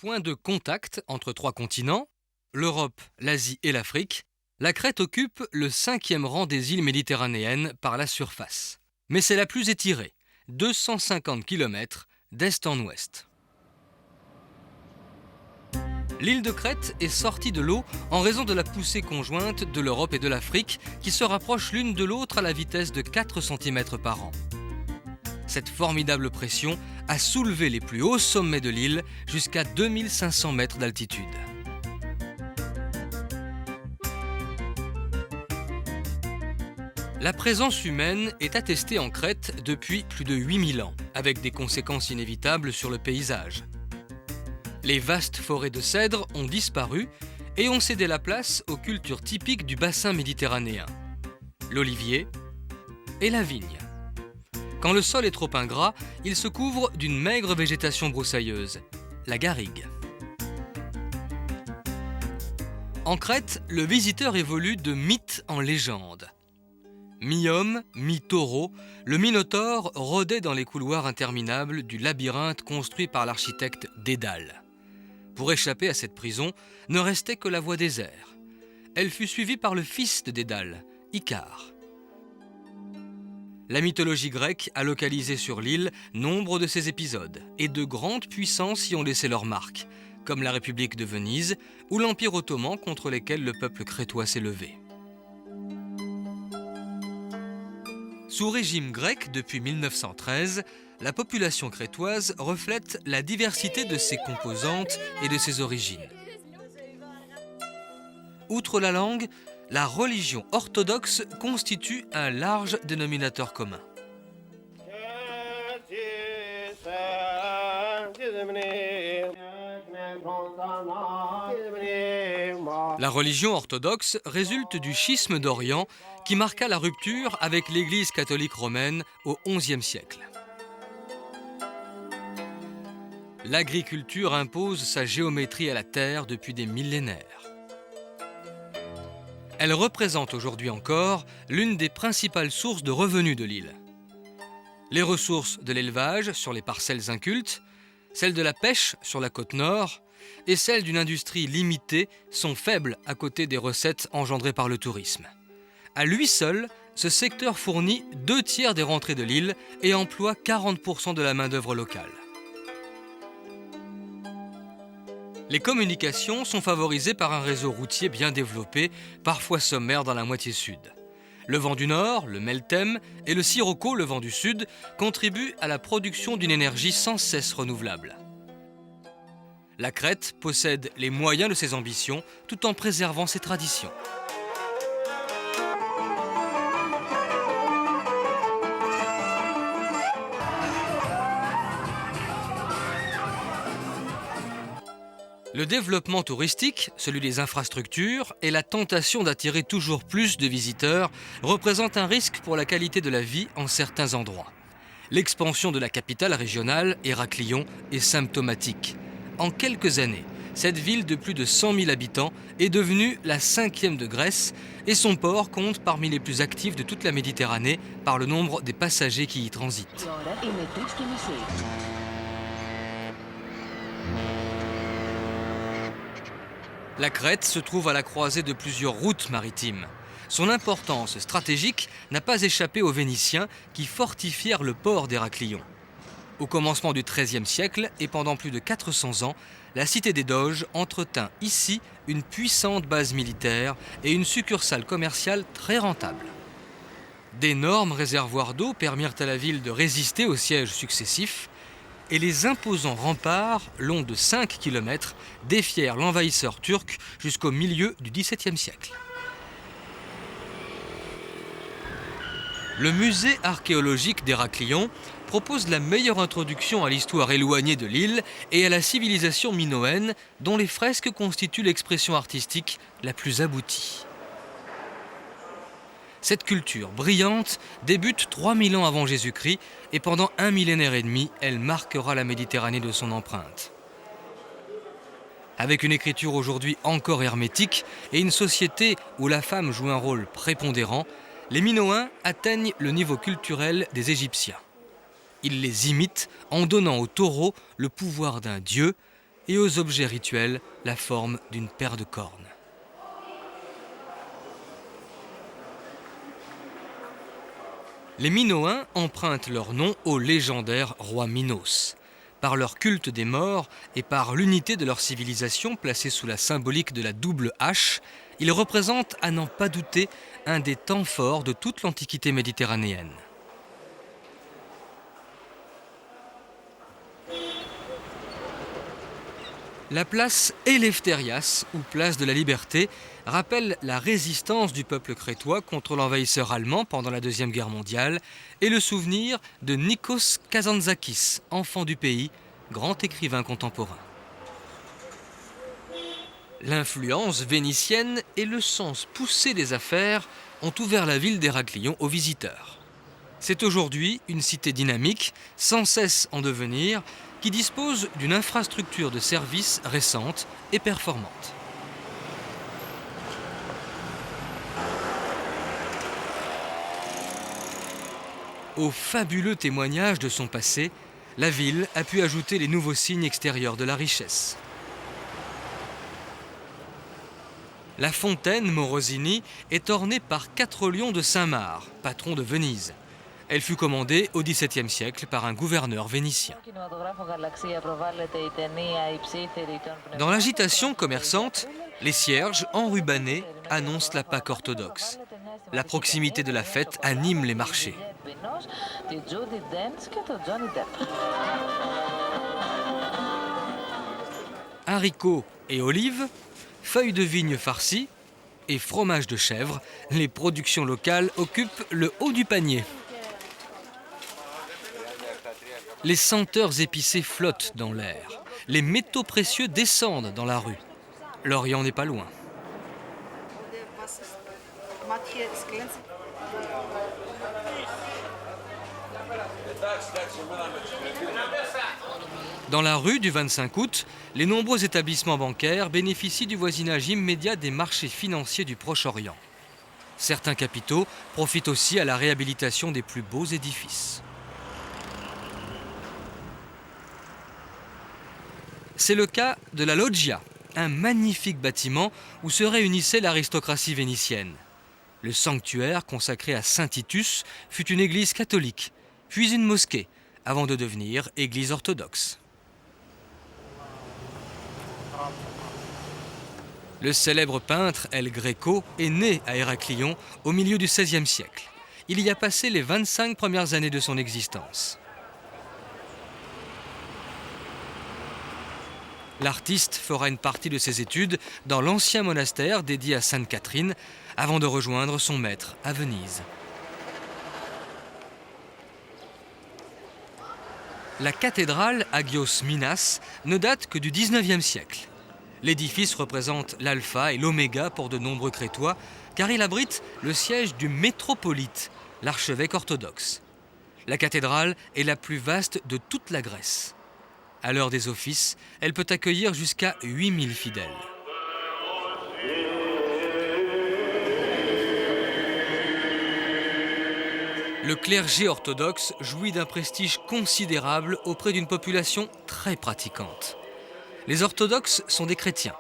point de contact entre trois continents, l'Europe, l'Asie et l'Afrique, la Crète occupe le 5e rang des îles méditerranéennes par la surface. Mais c'est la plus étirée, 250 km d'est en ouest. L'île de Crète est sortie de l'eau en raison de la poussée conjointe de l'Europe et de l'Afrique qui se rapprochent l'une de l'autre à la vitesse de 4 cm par an. Cette formidable pression a soulevé les plus hauts sommets de l'île jusqu'à 2500 mètres d'altitude. La présence humaine est attestée en Crète depuis plus de 8000 ans, avec des conséquences inévitables sur le paysage. Les vastes forêts de cèdres ont disparu et ont cédé la place aux cultures typiques du bassin méditerranéen, l'olivier et la vigne. Quand le sol est trop ingrat, il se couvre d'une maigre végétation broussailleuse, la garrigue. En Crète, le visiteur évolue de mythe en légende. Mi-homme, mi-taureau, le Minotaure rôdait dans les couloirs interminables du labyrinthe construit par l'architecte Dédale. Pour échapper à cette prison, ne restait que la voie des airs. Elle fut suivie par le fils de Dédale, Icare. La mythologie grecque a localisé sur l'île nombre de ces épisodes, et de grandes puissances y ont laissé leur marque, comme la République de Venise ou l'Empire ottoman contre lesquels le peuple crétois s'est levé. Sous régime grec depuis 1913, la population crétoise reflète la diversité de ses composantes et de ses origines. Outre la langue, la religion orthodoxe constitue un large dénominateur commun. La religion orthodoxe résulte du schisme d'Orient qui marqua la rupture avec l'Église catholique romaine au XIe siècle. L'agriculture impose sa géométrie à la terre depuis des millénaires. Elle représente aujourd'hui encore l'une des principales sources de revenus de l'île. Les ressources de l'élevage sur les parcelles incultes, celles de la pêche sur la côte nord et celles d'une industrie limitée sont faibles à côté des recettes engendrées par le tourisme. À lui seul, ce secteur fournit 2/3 des rentrées de l'île et emploie 40% de la main-d'œuvre locale. Les communications sont favorisées par un réseau routier bien développé, parfois sommaire dans la moitié sud. Le vent du nord, le Meltem, et le Sirocco, le vent du sud, contribuent à la production d'une énergie sans cesse renouvelable. La Crète possède les moyens de ses ambitions tout en préservant ses traditions. Le développement touristique, celui des infrastructures et la tentation d'attirer toujours plus de visiteurs représentent un risque pour la qualité de la vie en certains endroits. L'expansion de la capitale régionale, Héraclion, est symptomatique. En quelques années, cette ville de plus de 100 000 habitants est devenue la 5e de Grèce et son port compte parmi les plus actifs de toute la Méditerranée par le nombre des passagers qui y transitent. La Crète se trouve à la croisée de plusieurs routes maritimes. Son importance stratégique n'a pas échappé aux Vénitiens qui fortifièrent le port d'Héraclion. Au commencement du XIIIe siècle et pendant plus de 400 ans, la cité des Doges entretint ici une puissante base militaire et une succursale commerciale très rentable. D'énormes réservoirs d'eau permirent à la ville de résister aux sièges successifs et les imposants remparts, longs de 5 km, défièrent l'envahisseur turc jusqu'au milieu du XVIIe siècle. Le musée archéologique d'Héraclion propose la meilleure introduction à l'histoire éloignée de l'île et à la civilisation minoenne, dont les fresques constituent l'expression artistique la plus aboutie. Cette culture brillante débute 3000 ans avant Jésus-Christ et pendant un millénaire et demi, elle marquera la Méditerranée de son empreinte. Avec une écriture aujourd'hui encore hermétique et une société où la femme joue un rôle prépondérant, les Minoens atteignent le niveau culturel des Égyptiens. Ils les imitent en donnant au taureau le pouvoir d'un dieu et aux objets rituels la forme d'une paire de cornes. Les Minoens empruntent leur nom au légendaire roi Minos. Par leur culte des morts et par l'unité de leur civilisation placée sous la symbolique de la double hache, ils représentent, à n'en pas douter, un des temps forts de toute l'Antiquité méditerranéenne. La place Éleftérias, ou place de la Liberté, rappelle la résistance du peuple crétois contre l'envahisseur allemand pendant la Deuxième Guerre mondiale et le souvenir de Nikos Kazantzakis, enfant du pays, grand écrivain contemporain. L'influence vénitienne et le sens poussé des affaires ont ouvert la ville d'Héraklion aux visiteurs. C'est aujourd'hui une cité dynamique, sans cesse en devenir, qui dispose d'une infrastructure de services récente et performante. Au fabuleux témoignage de son passé, la ville a pu ajouter les nouveaux signes extérieurs de la richesse. La fontaine Morosini est ornée par 4 lions de Saint-Marc, patron de Venise. Elle fut commandée au XVIIe siècle par un gouverneur vénitien. Dans l'agitation commerçante, les cierges enrubanés annoncent la Pâque orthodoxe. La proximité de la fête anime les marchés. Haricots et olives, feuilles de vigne farcies et fromage de chèvre, les productions locales occupent le haut du panier. Les senteurs épicées flottent dans l'air. Les métaux précieux descendent dans la rue. L'Orient n'est pas loin. Dans la rue du 25 août, les nombreux établissements bancaires bénéficient du voisinage immédiat des marchés financiers du Proche-Orient. Certains capitaux profitent aussi à la réhabilitation des plus beaux édifices. C'est le cas de la Loggia, un magnifique bâtiment où se réunissait l'aristocratie vénitienne. Le sanctuaire consacré à Saint Titus fut une église catholique, puis une mosquée, avant de devenir église orthodoxe. Le célèbre peintre El Greco est né à Héraklion au milieu du XVIe siècle. Il y a passé les 25 premières années de son existence. L'artiste fera une partie de ses études dans l'ancien monastère dédié à Sainte Catherine avant de rejoindre son maître à Venise. La cathédrale Agios Minas ne date que du XIXe siècle. L'édifice représente l'alpha et l'oméga pour de nombreux Crétois car il abrite le siège du métropolite, l'archevêque orthodoxe. La cathédrale est la plus vaste de toute la Grèce. À l'heure des offices, elle peut accueillir jusqu'à 8000 fidèles. Le clergé orthodoxe jouit d'un prestige considérable auprès d'une population très pratiquante. Les orthodoxes sont des chrétiens.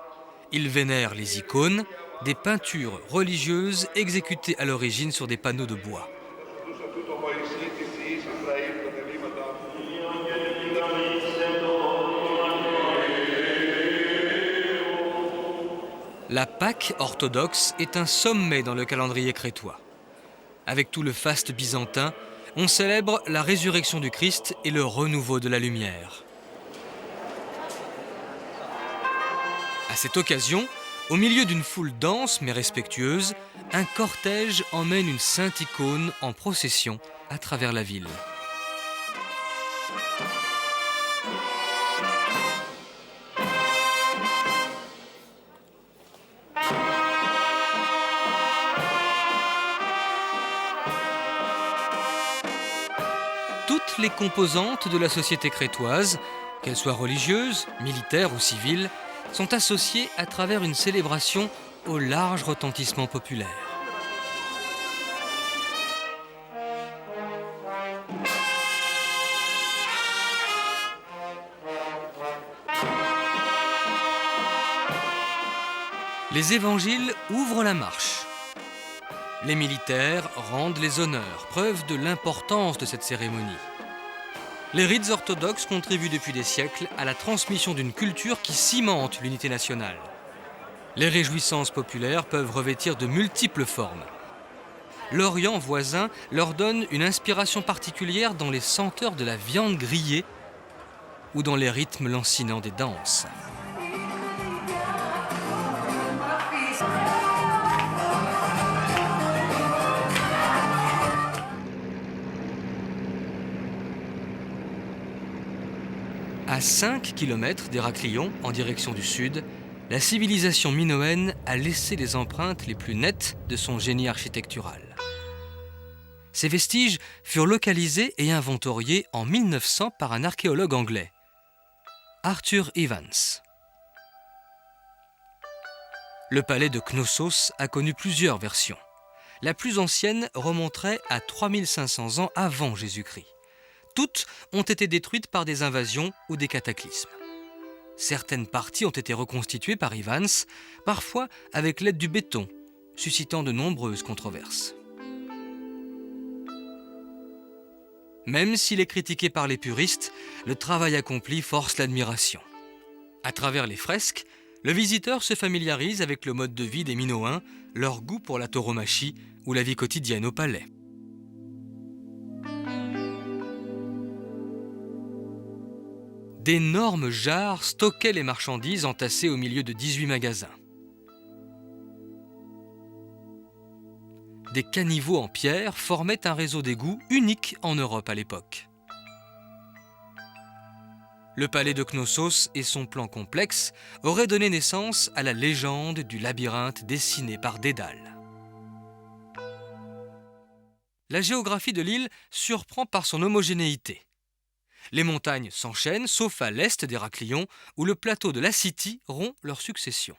Ils vénèrent les icônes, des peintures religieuses exécutées à l'origine sur des panneaux de bois. La Pâque orthodoxe est un sommet dans le calendrier crétois. Avec tout le faste byzantin, on célèbre la résurrection du Christ et le renouveau de la lumière. À cette occasion, au milieu d'une foule dense mais respectueuse, un cortège emmène une sainte icône en procession à travers la ville. Toutes les composantes de la société crétoise, qu'elles soient religieuses, militaires ou civiles, sont associées à travers une célébration au large retentissement populaire. Les évangiles ouvrent la marche. Les militaires rendent les honneurs, preuve de l'importance de cette cérémonie. Les rites orthodoxes contribuent depuis des siècles à la transmission d'une culture qui cimente l'unité nationale. Les réjouissances populaires peuvent revêtir de multiples formes. L'Orient voisin leur donne une inspiration particulière dans les senteurs de la viande grillée ou dans les rythmes lancinants des danses. À 5 km d'Héraklion, en direction du sud, la civilisation minoenne a laissé les empreintes les plus nettes de son génie architectural. Ces vestiges furent localisés et inventoriés en 1900 par un archéologue anglais, Arthur Evans. Le palais de Knossos a connu plusieurs versions. La plus ancienne remonterait à 3500 ans avant Jésus-Christ. Toutes ont été détruites par des invasions ou des cataclysmes. Certaines parties ont été reconstituées par Evans, parfois avec l'aide du béton, suscitant de nombreuses controverses. Même s'il est critiqué par les puristes, le travail accompli force l'admiration. À travers les fresques, le visiteur se familiarise avec le mode de vie des Minoens, leur goût pour la tauromachie ou la vie quotidienne au palais. D'énormes jarres stockaient les marchandises entassées au milieu de 18 magasins. Des caniveaux en pierre formaient un réseau d'égouts unique en Europe à l'époque. Le palais de Knossos et son plan complexe auraient donné naissance à la légende du labyrinthe dessiné par Dédale. La géographie de l'île surprend par son homogénéité. Les montagnes s'enchaînent, sauf à l'est d'Héraklion, où le plateau de Lassithi rompt leur succession.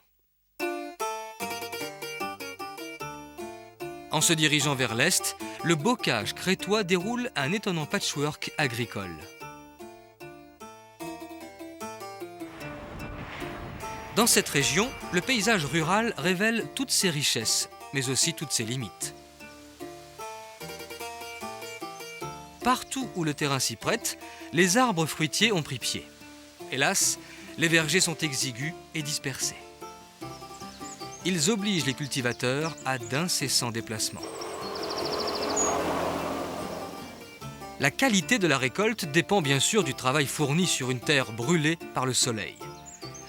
En se dirigeant vers l'est, le bocage crétois déroule un étonnant patchwork agricole. Dans cette région, le paysage rural révèle toutes ses richesses, mais aussi toutes ses limites. Partout où le terrain s'y prête, les arbres fruitiers ont pris pied. Hélas, les vergers sont exigus et dispersés. Ils obligent les cultivateurs à d'incessants déplacements. La qualité de la récolte dépend bien sûr du travail fourni sur une terre brûlée par le soleil.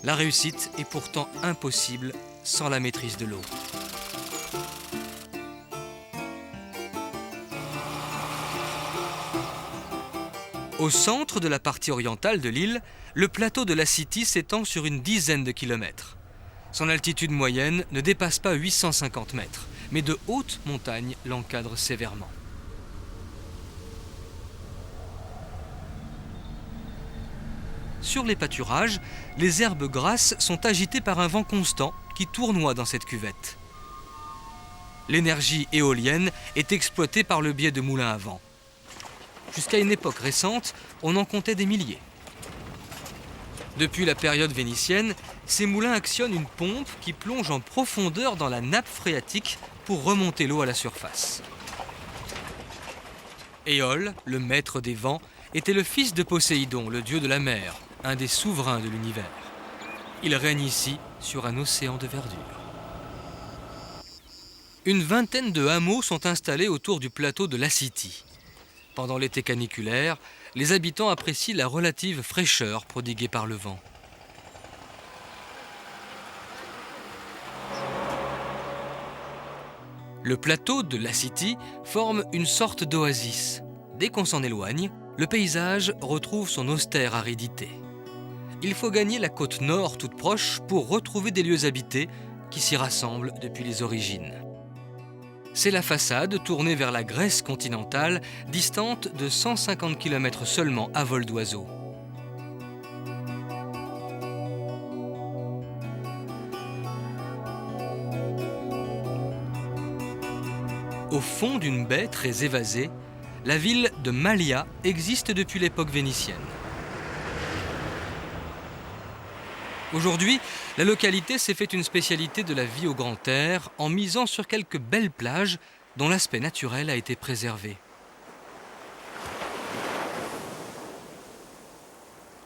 La réussite est pourtant impossible sans la maîtrise de l'eau. Au centre de la partie orientale de l'île, le plateau de Lassithi s'étend sur une dizaine de kilomètres. Son altitude moyenne ne dépasse pas 850 mètres, mais de hautes montagnes l'encadrent sévèrement. Sur les pâturages, les herbes grasses sont agitées par un vent constant qui tournoie dans cette cuvette. L'énergie éolienne est exploitée par le biais de moulins à vent. Jusqu'à une époque récente, on en comptait des milliers. Depuis la période vénitienne, ces moulins actionnent une pompe qui plonge en profondeur dans la nappe phréatique pour remonter l'eau à la surface. Éole, le maître des vents, était le fils de Poséidon, le dieu de la mer, un des souverains de l'univers. Il règne ici sur un océan de verdure. Une vingtaine de hameaux sont installés autour du plateau de Lassithi. Pendant l'été caniculaire, les habitants apprécient la relative fraîcheur prodiguée par le vent. Le plateau de Lassithi forme une sorte d'oasis. Dès qu'on s'en éloigne, le paysage retrouve son austère aridité. Il faut gagner la côte nord toute proche pour retrouver des lieux habités qui s'y rassemblent depuis les origines. C'est la façade tournée vers la Grèce continentale, distante de 150 km seulement à vol d'oiseau. Au fond d'une baie très évasée, la ville de Malia existe depuis l'époque vénitienne. Aujourd'hui, La localité s'est fait une spécialité de la vie au grand air en misant sur quelques belles plages dont l'aspect naturel a été préservé.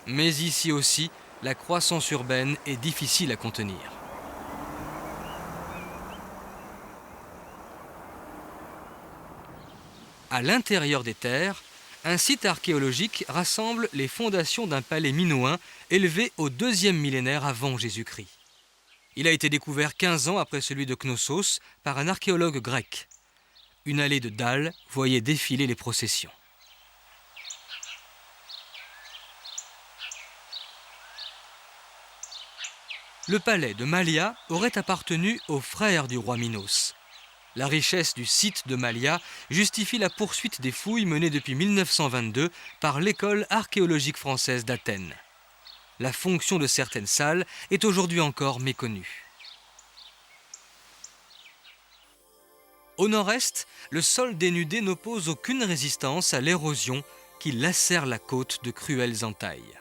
Mais ici aussi, la croissance urbaine est difficile à contenir. À l'intérieur des terres, un site archéologique rassemble les fondations d'un palais minoen élevé au 2e millénaire avant Jésus-Christ. Il a été découvert 15 ans après celui de Knossos par un archéologue grec. Une allée de dalles voyait défiler les processions. Le palais de Malia aurait appartenu aux frères du roi Minos. La richesse du site de Malia justifie la poursuite des fouilles menées depuis 1922 par l'école archéologique française d'Athènes. La fonction de certaines salles est aujourd'hui encore méconnue. Au nord-est, le sol dénudé n'oppose aucune résistance à l'érosion qui lacère la côte de cruelles entailles.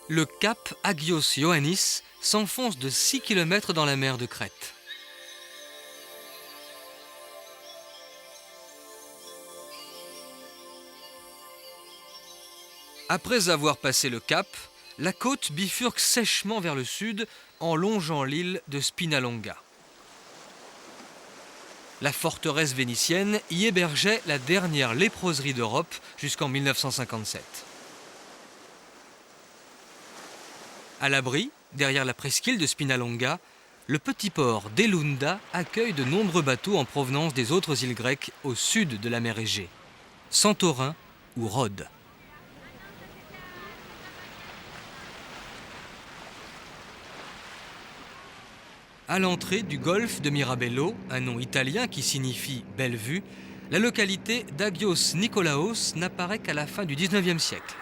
Le cap Agios Ioannis s'enfonce de 6 km dans la mer de Crète. Après avoir passé le cap, la côte bifurque sèchement vers le sud en longeant l'île de Spinalonga. La forteresse vénitienne y hébergeait la dernière léproserie d'Europe jusqu'en 1957. À l'abri, derrière la presqu'île de Spinalonga, le petit port d'Elunda accueille de nombreux bateaux en provenance des autres îles grecques au sud de la mer Égée, Santorin ou Rhodes. À l'entrée du golfe de Mirabello, un nom italien qui signifie « belle vue », la localité d'Agios Nikolaos n'apparaît qu'à la fin du XIXe siècle.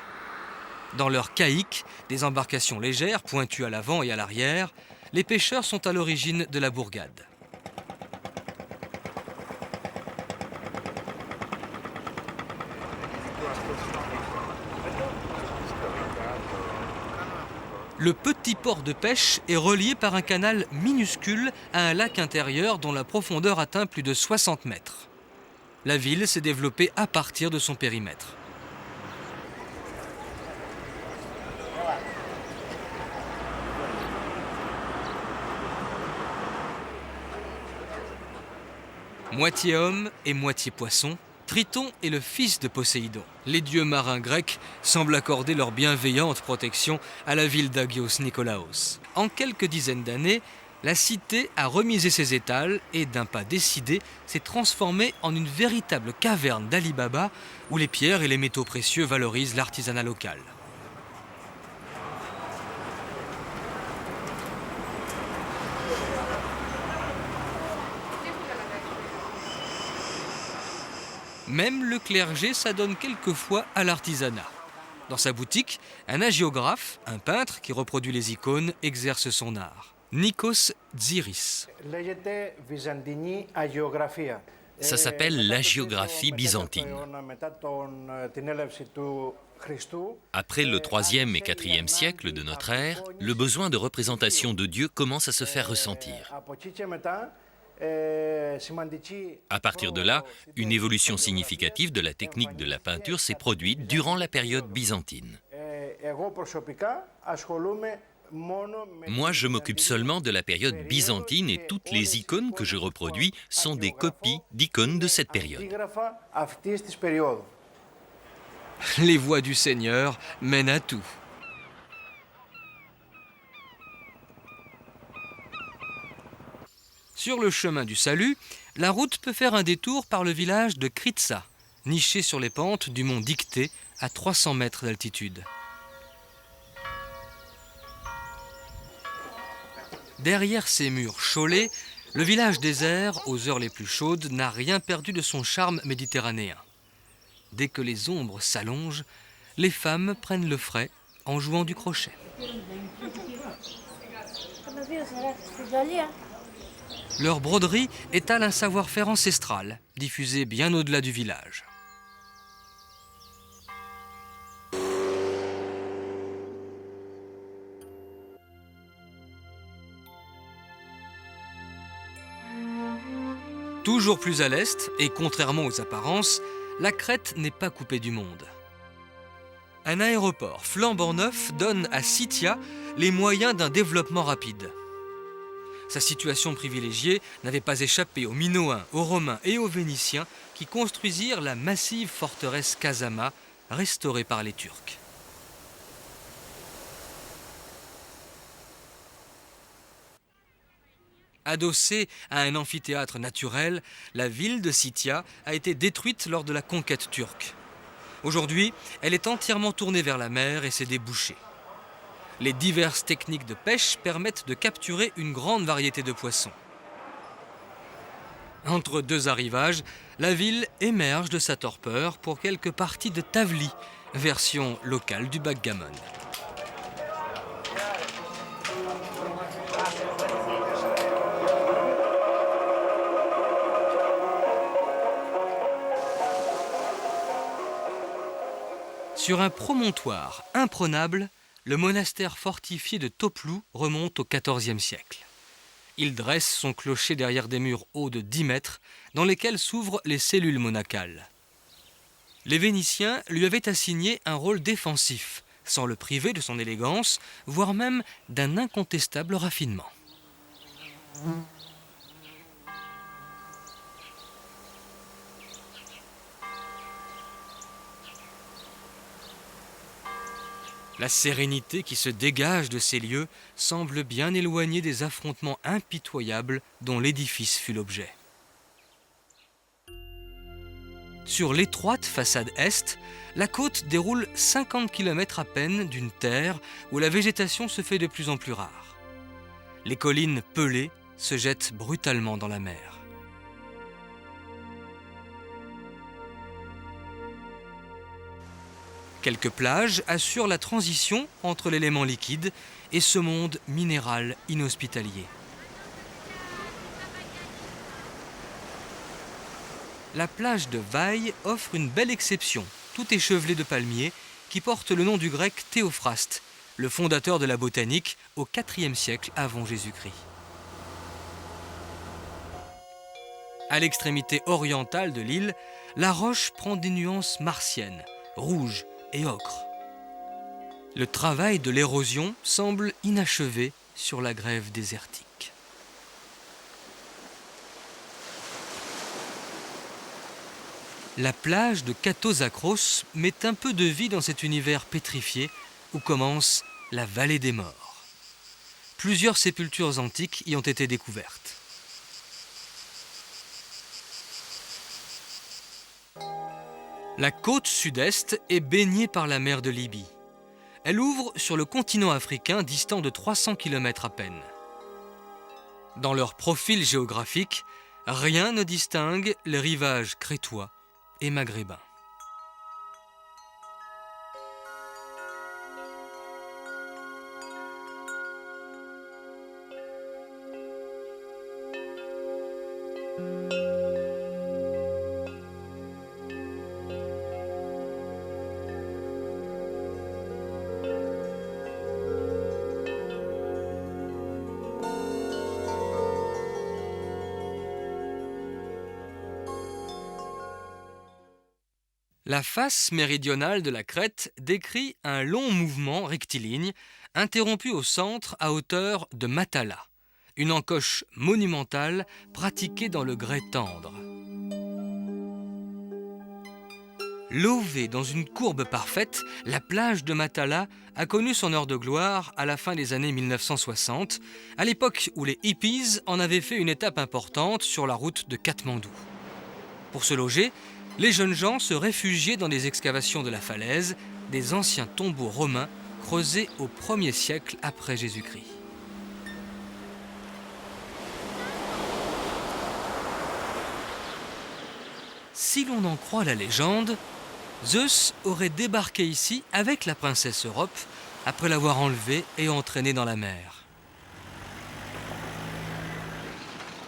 Dans leurs caïques, des embarcations légères pointues à l'avant et à l'arrière, les pêcheurs sont à l'origine de la bourgade. Le petit port de pêche est relié par un canal minuscule à un lac intérieur dont la profondeur atteint plus de 60 mètres. La ville s'est développée à partir de son périmètre. Moitié homme et moitié poisson, Triton est le fils de Poséidon. Les dieux marins grecs semblent accorder leur bienveillante protection à la ville d'Agios Nikolaos. En quelques dizaines d'années, la cité a remisé ses étals et, d'un pas décidé, s'est transformée en une véritable caverne d'Ali Baba où les pierres et les métaux précieux valorisent l'artisanat local. Même le clergé s'adonne quelquefois à l'artisanat. Dans sa boutique, un hagiographe, un peintre qui reproduit les icônes, exerce son art. Nikos Tsiris. Ça s'appelle l'hagiographie byzantine. Après le 3e et 4e siècle de notre ère, le besoin de représentation de Dieu commence à se faire ressentir. À partir de là, une évolution significative de la technique de la peinture s'est produite durant la période byzantine. Moi, je m'occupe seulement de la période byzantine et toutes les icônes que je reproduis sont des copies d'icônes de cette période. Les voies du Seigneur mènent à tout. Sur le chemin du salut, la route peut faire un détour par le village de Kritsa, niché sur les pentes du mont Dictée à 300 mètres d'altitude. Derrière ces murs chaulés, le village désert, aux heures les plus chaudes, n'a rien perdu de son charme méditerranéen. Dès que les ombres s'allongent, les femmes prennent le frais en jouant du crochet. Leur broderie étale un savoir-faire ancestral, diffusé bien au-delà du village. Toujours plus à l'est, et contrairement aux apparences, la Crète n'est pas coupée du monde. Un aéroport flambant neuf donne à Scythia les moyens d'un développement rapide. Sa situation privilégiée n'avait pas échappé aux Minoens, aux Romains et aux Vénitiens qui construisirent la massive forteresse Kasama, restaurée par les Turcs. Adossée à un amphithéâtre naturel, la ville de Scythia a été détruite lors de la conquête turque. Aujourd'hui, elle est entièrement tournée vers la mer et ses débouchés. Les diverses techniques de pêche permettent de capturer une grande variété de poissons. Entre deux arrivages, la ville émerge de sa torpeur pour quelques parties de tavli, version locale du backgammon. Sur un promontoire imprenable, le monastère fortifié de Toplu remonte au XIVe siècle. Il dresse son clocher derrière des murs hauts de 10 mètres dans lesquels s'ouvrent les cellules monacales. Les Vénitiens lui avaient assigné un rôle défensif, sans le priver de son élégance, voire même d'un incontestable raffinement. La sérénité qui se dégage de ces lieux semble bien éloignée des affrontements impitoyables dont l'édifice fut l'objet. Sur l'étroite façade est, la côte déroule 50 km à peine d'une terre où la végétation se fait de plus en plus rare. Les collines pelées se jettent brutalement dans la mer. Quelques plages assurent la transition entre l'élément liquide et ce monde minéral inhospitalier. La plage de Vaï offre une belle exception, tout échevelée de palmiers, qui porte le nom du grec Théophraste, le fondateur de la botanique au IVe siècle avant Jésus-Christ. À l'extrémité orientale de l'île, la roche prend des nuances martiennes, rouges et ocre. Le travail de l'érosion semble inachevé sur la grève désertique. La plage de Kato-Zakros met un peu de vie dans cet univers pétrifié où commence la vallée des morts. Plusieurs sépultures antiques y ont été découvertes. La côte sud-est est baignée par la mer de Libye. Elle ouvre sur le continent africain distant de 300 km à peine. Dans leur profil géographique, rien ne distingue les rivages crétois et maghrébins. La face méridionale de la Crète décrit un long mouvement rectiligne, interrompu au centre à hauteur de Matala, une encoche monumentale pratiquée dans le grès tendre. Levée dans une courbe parfaite, la plage de Matala a connu son heure de gloire à la fin des années 1960, à l'époque où les hippies en avaient fait une étape importante sur la route de Katmandou. Pour se loger, les jeunes gens se réfugiaient dans des excavations de la falaise, des anciens tombeaux romains creusés au 1er siècle après Jésus-Christ. Si l'on en croit la légende, Zeus aurait débarqué ici avec la princesse Europe après l'avoir enlevée et entraînée dans la mer.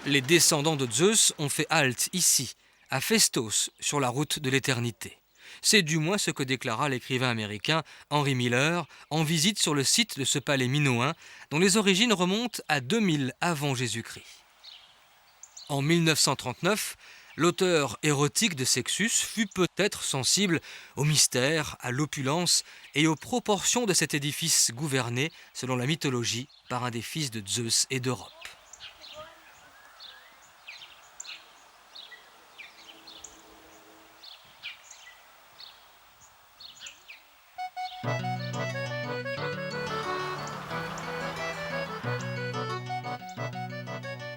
Les descendants de Zeus ont fait halte ici, à Phaistos, sur la route de l'éternité. C'est du moins ce que déclara l'écrivain américain Henry Miller en visite sur le site de ce palais minoen dont les origines remontent à 2000 avant Jésus-Christ. En 1939, l'auteur érotique de Sexus fut peut-être sensible au mystère, à l'opulence et aux proportions de cet édifice gouverné, selon la mythologie, par un des fils de Zeus et d'Europe.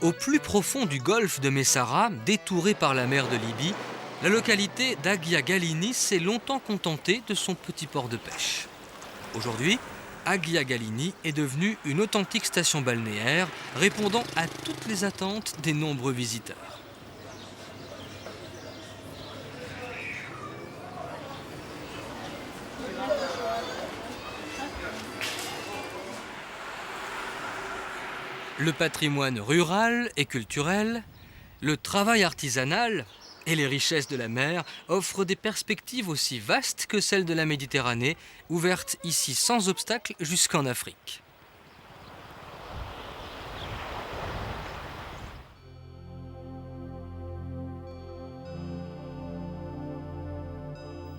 Au plus profond du golfe de Messara, détouré par la mer de Libye, la localité d'Agia Galini s'est longtemps contentée de son petit port de pêche. Aujourd'hui, Agia Galini est devenue une authentique station balnéaire, répondant à toutes les attentes des nombreux visiteurs. Le patrimoine rural et culturel, le travail artisanal et les richesses de la mer offrent des perspectives aussi vastes que celles de la Méditerranée, ouvertes ici sans obstacle jusqu'en Afrique.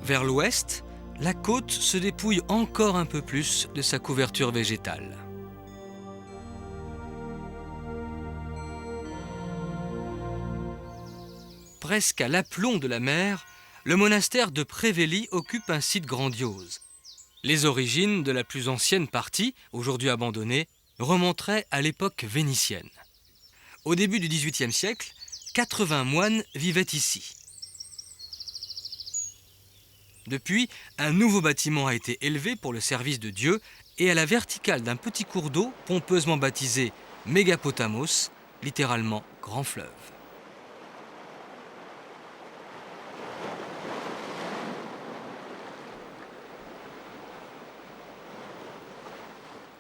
Vers l'ouest, la côte se dépouille encore un peu plus de sa couverture végétale. Presque à l'aplomb de la mer, le monastère de Preveli occupe un site grandiose. Les origines de la plus ancienne partie, aujourd'hui abandonnée, remonteraient à l'époque vénitienne. Au début du XVIIIe siècle, 80 moines vivaient ici. Depuis, un nouveau bâtiment a été élevé pour le service de Dieu et à la verticale d'un petit cours d'eau pompeusement baptisé Mégapotamos, littéralement grand fleuve.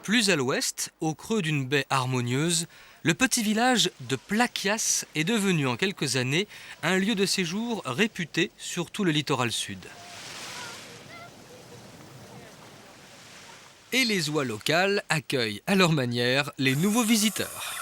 Plus à l'ouest, au creux d'une baie harmonieuse, le petit village de Plakias est devenu en quelques années un lieu de séjour réputé sur tout le littoral sud. Et les oies locales accueillent à leur manière les nouveaux visiteurs.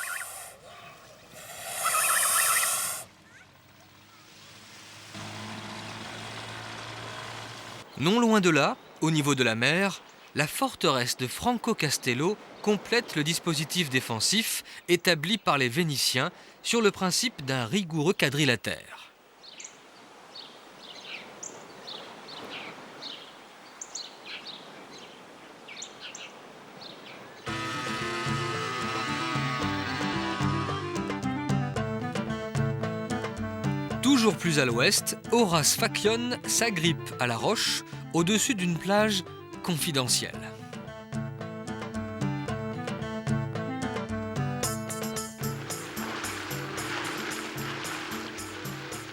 Non loin de là, au niveau de la mer, la forteresse de Franco Castello complète le dispositif défensif établi par les Vénitiens sur le principe d'un rigoureux quadrilatère. Toujours plus à l'ouest, Horace Fakion s'agrippe à la roche au-dessus d'une plage confidentielle.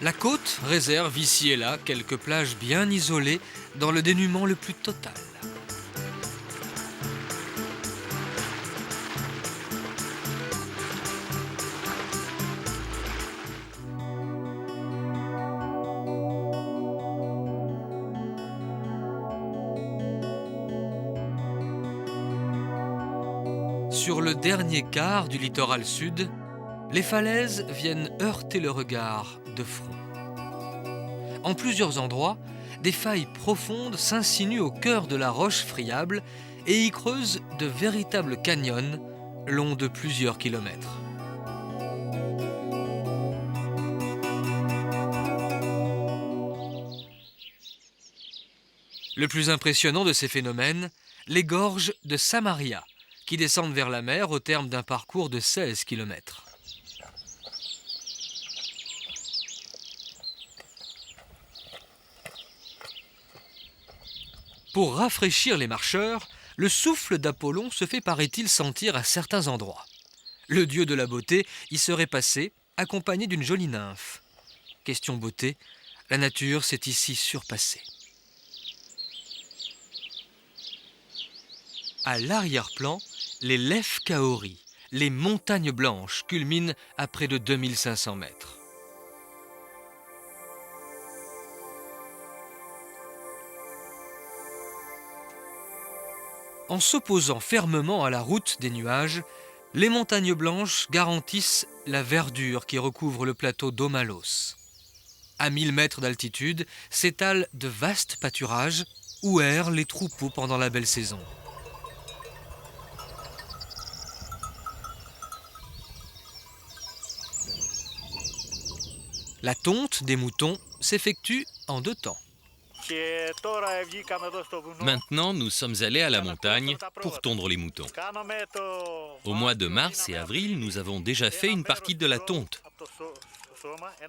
La côte réserve ici et là quelques plages bien isolées dans le dénuement le plus total. Sur le dernier quart du littoral sud, les falaises viennent heurter le regard de front. En plusieurs endroits, des failles profondes s'insinuent au cœur de la roche friable et y creusent de véritables canyons longs de plusieurs kilomètres. Le plus impressionnant de ces phénomènes, les gorges de Samaria, qui descendent vers la mer au terme d'un parcours de 16 km. Pour rafraîchir les marcheurs, le souffle d'Apollon se fait, paraît-il, sentir à certains endroits. Le dieu de la beauté y serait passé, accompagné d'une jolie nymphe. Question beauté, la nature s'est ici surpassée. À l'arrière-plan, les Lefs Kaori, les montagnes blanches, culminent à près de 2500 mètres. En s'opposant fermement à la route des nuages, Les montagnes blanches garantissent la verdure qui recouvre le plateau d'Omalos. À 1000 mètres d'altitude s'étalent de vastes pâturages où errent les troupeaux pendant la belle saison. La tonte des moutons s'effectue en 2 temps. Maintenant, nous sommes allés à la montagne pour tondre les moutons. Au mois de mars et avril, nous avons déjà fait une partie de la tonte.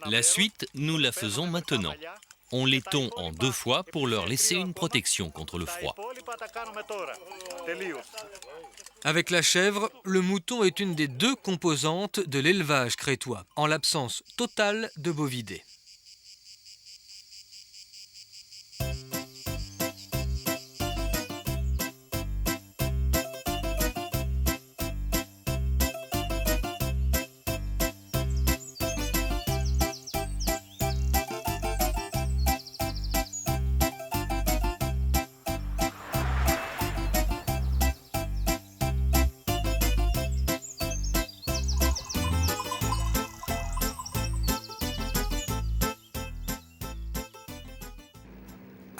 La suite, nous la faisons maintenant. On les tond en 2 fois pour leur laisser une protection contre le froid. Avec la chèvre, le mouton est une des 2 composantes de l'élevage crétois, en l'absence totale de bovidés.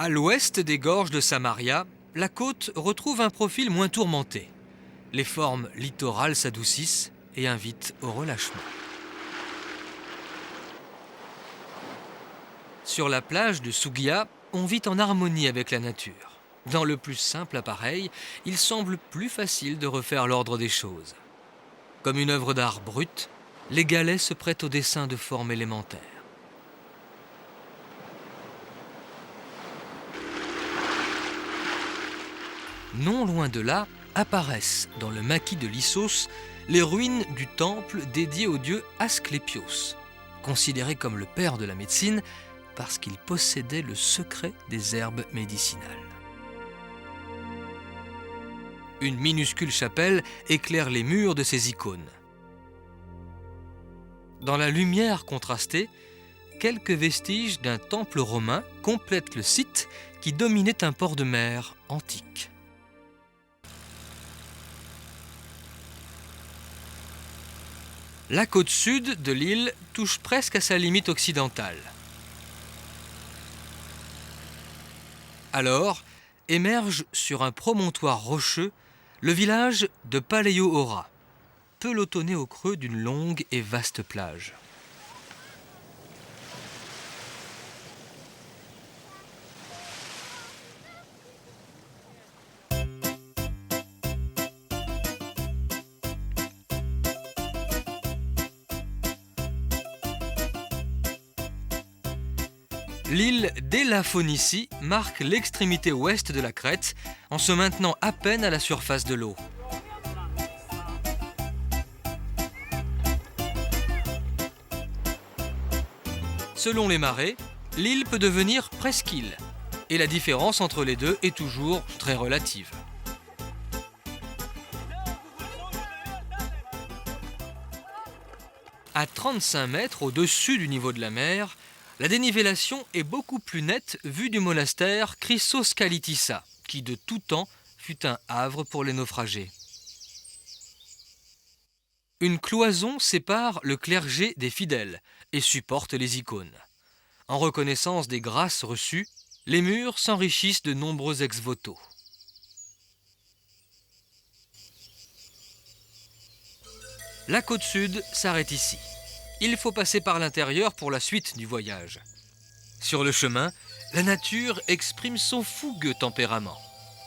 À l'ouest des gorges de Samaria, la côte retrouve un profil moins tourmenté. Les formes littorales s'adoucissent et invitent au relâchement. Sur la plage de Sougia, on vit en harmonie avec la nature. Dans le plus simple appareil, il semble plus facile de refaire l'ordre des choses. Comme une œuvre d'art brute, les galets se prêtent au dessin de formes élémentaires. Non loin de là, apparaissent dans le maquis de Lissos les ruines du temple dédié au dieu Asclépios, considéré comme le père de la médecine parce qu'il possédait le secret des herbes médicinales. Une minuscule chapelle éclaire les murs de ces icônes. Dans la lumière contrastée, quelques vestiges d'un temple romain complètent le site qui dominait un port de mer antique. La côte sud de l'île touche presque à sa limite occidentale. Alors, émerge sur un promontoire rocheux le village de Paléo-Ora, pelotonné au creux d'une longue et vaste plage. L'île d'Ela Phoenicie marque l'extrémité ouest de la Crète en se maintenant à peine à la surface de l'eau. Selon les marées, l'île peut devenir presqu'île et la différence entre les deux est toujours très relative. À 35 mètres au-dessus du niveau de la mer, la dénivellation est beaucoup plus nette vue du monastère Chrysos Kalitissa, qui de tout temps fut un havre pour les naufragés. Une cloison sépare le clergé des fidèles et supporte les icônes. En reconnaissance des grâces reçues, les murs s'enrichissent de nombreux ex-voto. La côte sud s'arrête ici. Il faut passer par l'intérieur pour la suite du voyage. Sur le chemin, la nature exprime son fougueux tempérament.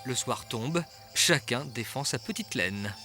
Le soir tombe, chacun défend sa petite laine.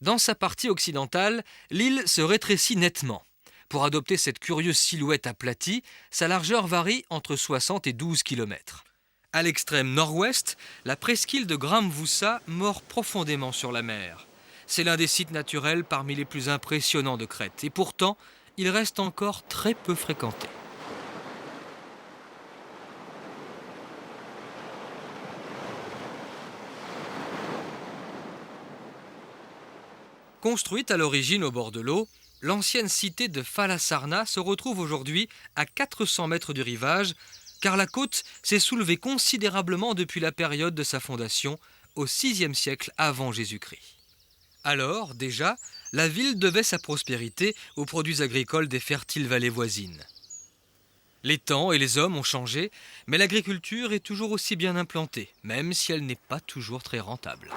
Dans sa partie occidentale, l'île se rétrécit nettement. Pour adopter cette curieuse silhouette aplatie, sa largeur varie entre 60 et 12 km. À l'extrême nord-ouest, la presqu'île de Gramvoussa mord profondément sur la mer. C'est l'un des sites naturels parmi les plus impressionnants de Crète, et pourtant, il reste encore très peu fréquenté. Construite à l'origine au bord de l'eau, l'ancienne cité de Falasarna se retrouve aujourd'hui à 400 mètres du rivage, car la côte s'est soulevée considérablement depuis la période de sa fondation, au VIe siècle avant Jésus-Christ. Alors, déjà, la ville devait sa prospérité aux produits agricoles des fertiles vallées voisines. Les temps et les hommes ont changé, mais l'agriculture est toujours aussi bien implantée, même si elle n'est pas toujours très rentable.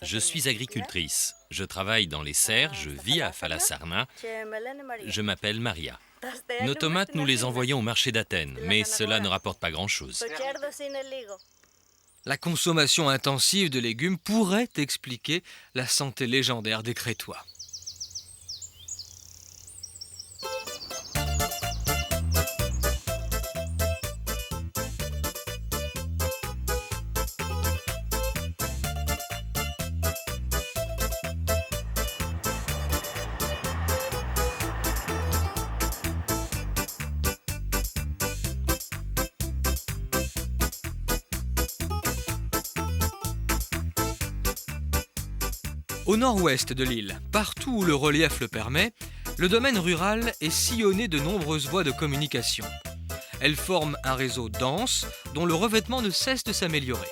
Je suis agricultrice. Je travaille dans les serres, je vis à Falasarna. Je m'appelle Maria. Nos tomates, nous les envoyons au marché d'Athènes, mais cela ne rapporte pas grand-chose. La consommation intensive de légumes pourrait expliquer la santé légendaire des Crétois. Au nord-ouest de l'île, partout où le relief le permet, le domaine rural est sillonné de nombreuses voies de communication. Elles forment un réseau dense dont le revêtement ne cesse de s'améliorer.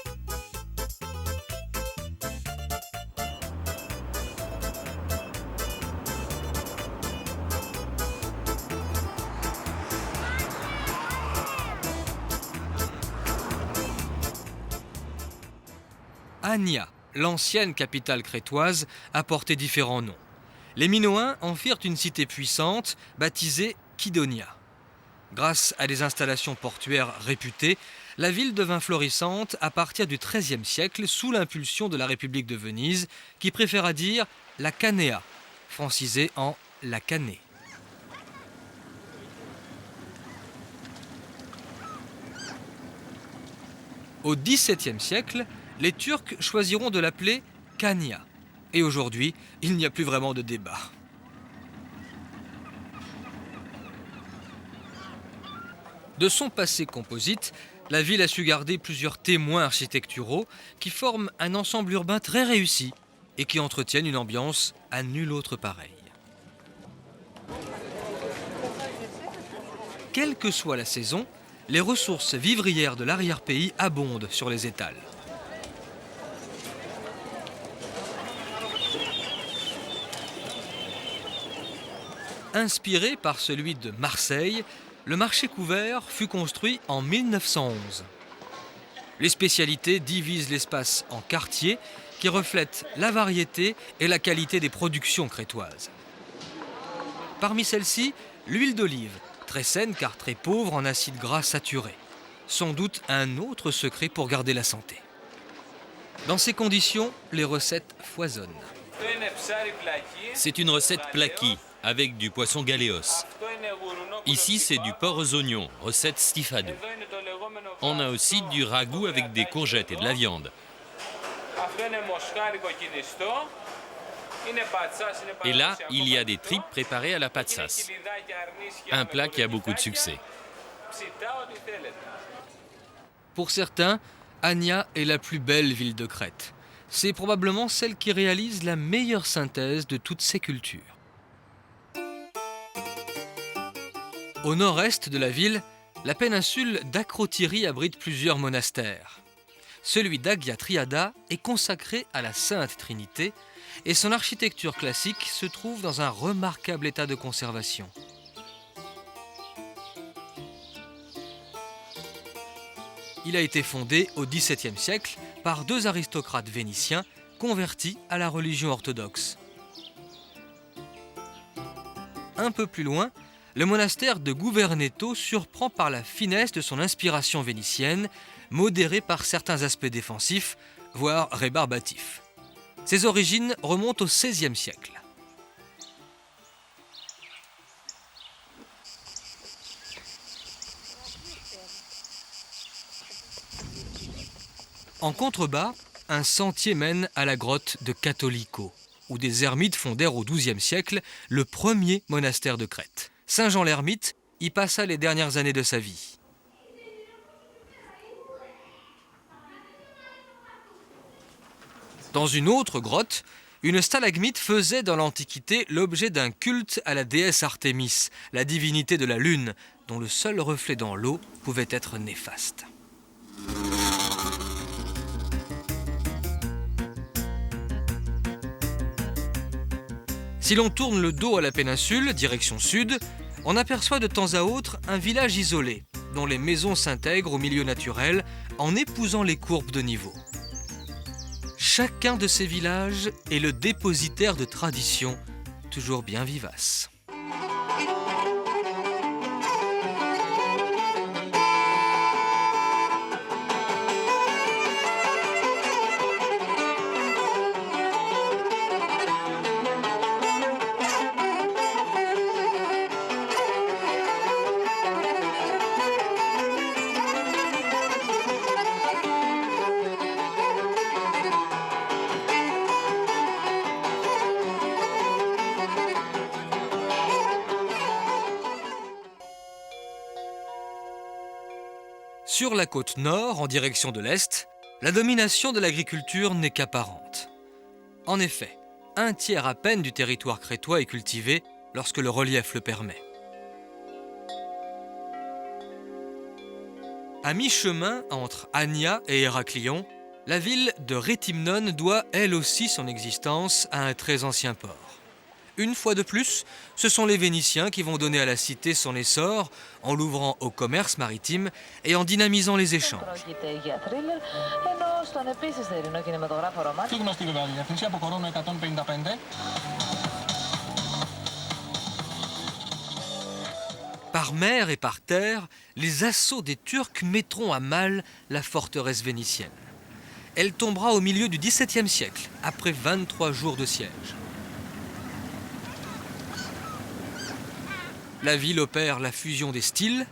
Ania, l'ancienne capitale crétoise, a porté différents noms. Les Minoens en firent une cité puissante, baptisée Kydonia. Grâce à des installations portuaires réputées, la ville devint florissante à partir du XIIIe siècle sous l'impulsion de la République de Venise, qui préféra dire la Canea, francisée en la Canée. Au XVIIe siècle, les Turcs choisiront de l'appeler Kania. Et aujourd'hui, il n'y a plus vraiment de débat. De son passé composite, la ville a su garder plusieurs témoins architecturaux qui forment un ensemble urbain très réussi et qui entretiennent une ambiance à nulle autre pareille. Quelle que soit la saison, les ressources vivrières de l'arrière-pays abondent sur les étals. Inspiré par celui de Marseille, le marché couvert fut construit en 1911. Les spécialités divisent l'espace en quartiers qui reflètent la variété et la qualité des productions crétoises. Parmi celles-ci, l'huile d'olive, très saine car très pauvre en acides gras saturés. Sans doute un autre secret pour garder la santé. Dans ces conditions, les recettes foisonnent. C'est une recette plaki, avec du poisson galéos. Ici, c'est du porc aux oignons, recette stifado. On a aussi du ragoût avec des courgettes et de la viande. Et là, il y a des tripes préparées à la patsas. Un plat qui a beaucoup de succès. Pour certains, Ania est la plus belle ville de Crète. C'est probablement celle qui réalise la meilleure synthèse de toutes ces cultures. Au nord-est de la ville, la péninsule d'Akrotiri abrite plusieurs monastères. Celui d'Agia Triada est consacré à la Sainte Trinité et son architecture classique se trouve dans un remarquable état de conservation. Il a été fondé au XVIIe siècle par deux aristocrates vénitiens convertis à la religion orthodoxe. Un peu plus loin, le monastère de Gouverneto surprend par la finesse de son inspiration vénitienne, modérée par certains aspects défensifs, voire rébarbatifs. Ses origines remontent au XVIe siècle. En contrebas, un sentier mène à la grotte de Catholico, où des ermites fondèrent au XIIe siècle le premier monastère de Crète. Saint Jean l'Ermite y passa les dernières années de sa vie. Dans une autre grotte, une stalagmite faisait dans l'Antiquité l'objet d'un culte à la déesse Artémis, la divinité de la lune, dont le seul reflet dans l'eau pouvait être néfaste. Si l'on tourne le dos à la péninsule, direction sud, on aperçoit de temps à autre un village isolé, dont les maisons s'intègrent au milieu naturel en épousant les courbes de niveau. Chacun de ces villages est le dépositaire de traditions toujours bien vivaces. Sur la côte nord, en direction de l'est, la domination de l'agriculture n'est qu'apparente. En effet, un tiers à peine du territoire crétois est cultivé lorsque le relief le permet. À mi-chemin entre Ania et Héraclion, la ville de Réthymnon doit elle aussi son existence à un très ancien port. Une fois de plus, ce sont les Vénitiens qui vont donner à la cité son essor en l'ouvrant au commerce maritime et en dynamisant les échanges. Par mer et par terre, les assauts des Turcs mettront à mal la forteresse vénitienne. Elle tombera au milieu du XVIIe siècle, après 23 jours de siège. La ville opère la fusion des styles,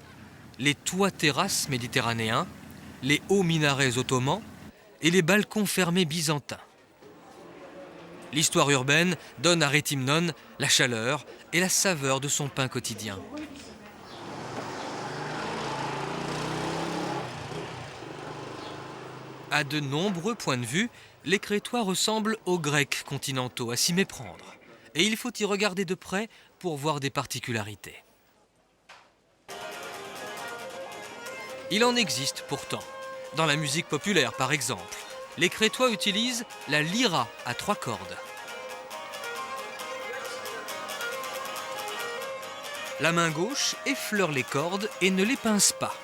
les toits-terrasses méditerranéens, les hauts minarets ottomans et les balcons fermés byzantins. L'histoire urbaine donne à Réthymnon la chaleur et la saveur de son pain quotidien. À de nombreux points de vue, les Crétois ressemblent aux Grecs continentaux, à s'y méprendre. Et il faut y regarder de près pour voir des particularités. Il en existe pourtant. Dans la musique populaire, par exemple, les Crétois utilisent la lyra à 3 cordes. La main gauche effleure les cordes et ne les pince pas.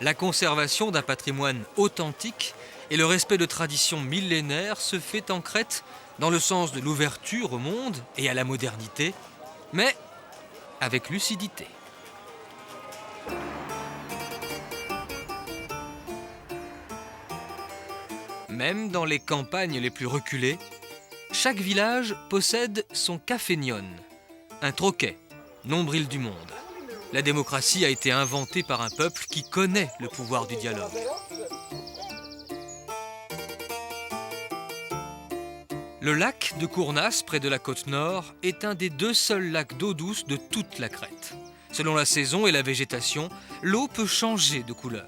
La conservation d'un patrimoine authentique et le respect de traditions millénaires se fait en Crète dans le sens de l'ouverture au monde et à la modernité, mais avec lucidité. Même dans les campagnes les plus reculées, chaque village possède son cafénion, un troquet, nombril du monde. La démocratie a été inventée par un peuple qui connaît le pouvoir du dialogue. Le lac de Cournas, près de la côte nord, est un des 2 seuls lacs d'eau douce de toute la Crète. Selon la saison et la végétation, l'eau peut changer de couleur.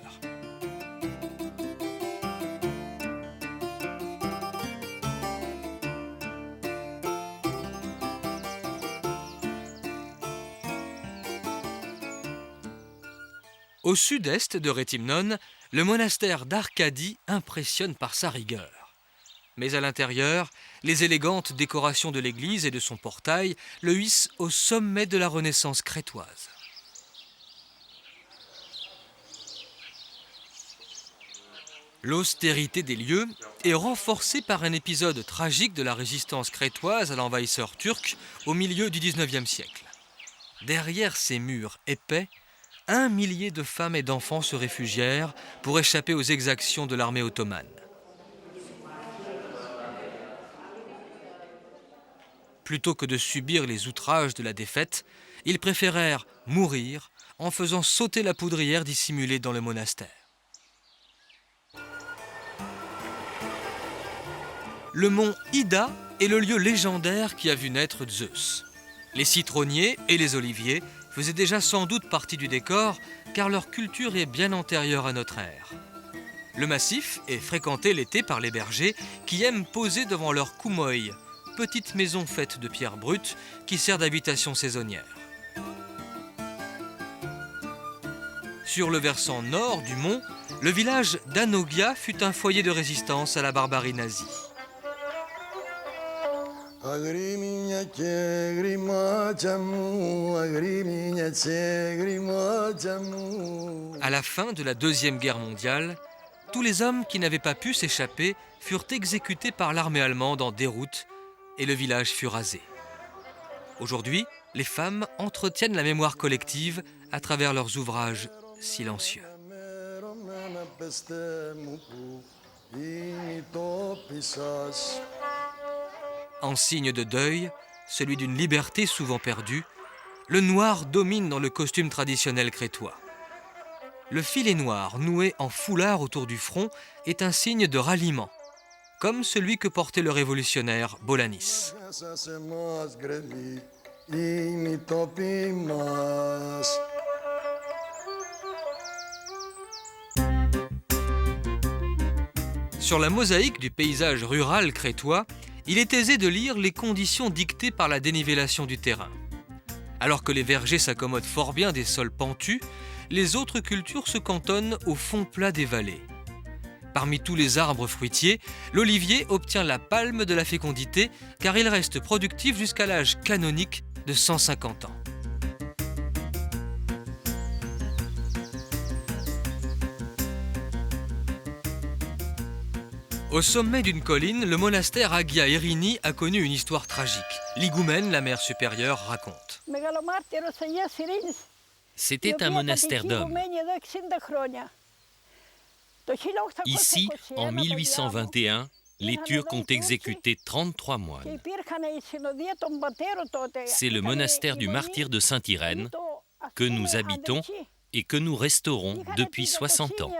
Au sud-est de Réthymnon, le monastère d'Arcadie impressionne par sa rigueur. Mais à l'intérieur, les élégantes décorations de l'église et de son portail le hissent au sommet de la Renaissance crétoise. L'austérité des lieux est renforcée par un épisode tragique de la résistance crétoise à l'envahisseur turc au milieu du XIXe siècle. Derrière ces murs épais, 1 millier de femmes et d'enfants se réfugièrent pour échapper aux exactions de l'armée ottomane. Plutôt que de subir les outrages de la défaite, ils préférèrent mourir en faisant sauter la poudrière dissimulée dans le monastère. Le mont Ida est le lieu légendaire qui a vu naître Zeus. Les citronniers et les oliviers faisaient déjà sans doute partie du décor, car leur culture est bien antérieure à notre ère. Le massif est fréquenté l'été par les bergers qui aiment poser devant leur koumoï, petite maison faite de pierres brutes qui sert d'habitation saisonnière. Sur le versant nord du mont, le village d'Anogia fut un foyer de résistance à la barbarie nazie. À la fin de la Deuxième Guerre mondiale, tous les hommes qui n'avaient pas pu s'échapper furent exécutés par l'armée allemande en déroute et le village fut rasé. Aujourd'hui, les femmes entretiennent la mémoire collective à travers leurs ouvrages silencieux. En signe de deuil, celui d'une liberté souvent perdue, le noir domine dans le costume traditionnel crétois. Le filet noir noué en foulard autour du front est un signe de ralliement, comme celui que portait le révolutionnaire Bolanis. Sur la mosaïque du paysage rural crétois, il est aisé de lire les conditions dictées par la dénivellation du terrain. Alors que les vergers s'accommodent fort bien des sols pentus, les autres cultures se cantonnent au fond plat des vallées. Parmi tous les arbres fruitiers, l'olivier obtient la palme de la fécondité car il reste productif jusqu'à l'âge canonique de 150 ans. Au sommet d'une colline, le monastère Agia Irini a connu une histoire tragique. L'higoumène, la mère supérieure, raconte. C'était un monastère d'hommes. Ici, en 1821, les Turcs ont exécuté 33 moines. C'est le monastère du martyr de Sainte-Irène que nous habitons et que nous restaurons depuis 60 ans.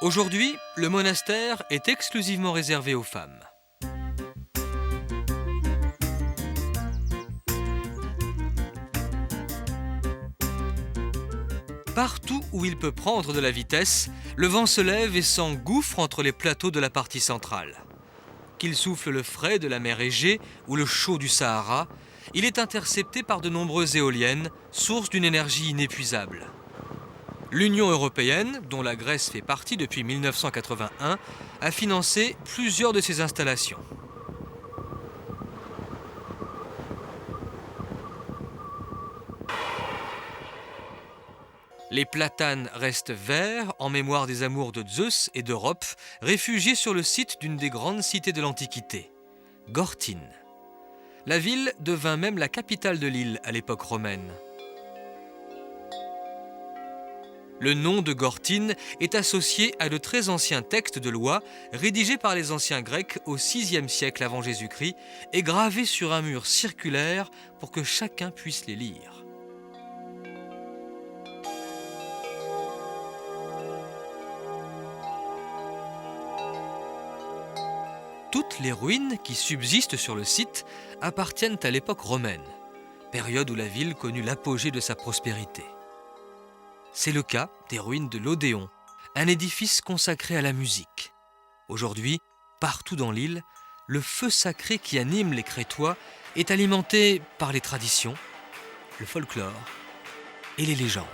Aujourd'hui, le monastère est exclusivement réservé aux femmes. Partout où il peut prendre de la vitesse, le vent se lève et s'engouffre entre les plateaux de la partie centrale. Qu'il souffle le frais de la mer Égée ou le chaud du Sahara, il est intercepté par de nombreuses éoliennes, source d'une énergie inépuisable. L'Union européenne, dont la Grèce fait partie depuis 1981, a financé plusieurs de ces installations. Les platanes restent verts en mémoire des amours de Zeus et d'Europe, réfugiés sur le site d'une des grandes cités de l'Antiquité, Gortyn. La ville devint même la capitale de l'île à l'époque romaine. Le nom de Gortyn est associé à de très anciens textes de loi rédigés par les anciens Grecs au VIe siècle avant Jésus-Christ et gravés sur un mur circulaire pour que chacun puisse les lire. Toutes les ruines qui subsistent sur le site appartiennent à l'époque romaine, période où la ville connut l'apogée de sa prospérité. C'est le cas des ruines de l'Odéon, un édifice consacré à la musique. Aujourd'hui, partout dans l'île, le feu sacré qui anime les Crétois est alimenté par les traditions, le folklore et les légendes.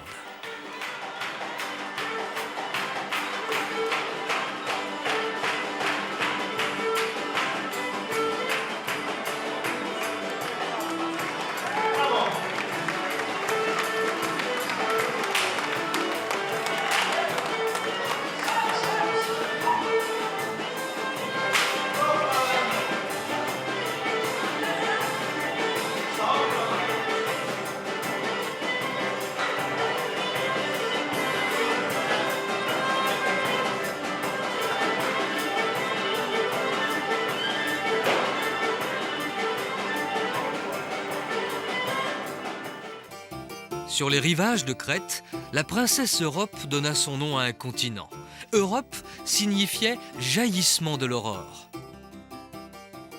Sur les rivages de Crète, la princesse Europe donna son nom à un continent. Europe signifiait jaillissement de l'aurore.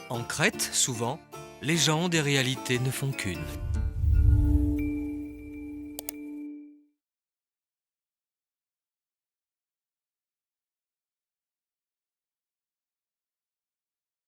En Crète, souvent, légende et réalité ne font qu'une.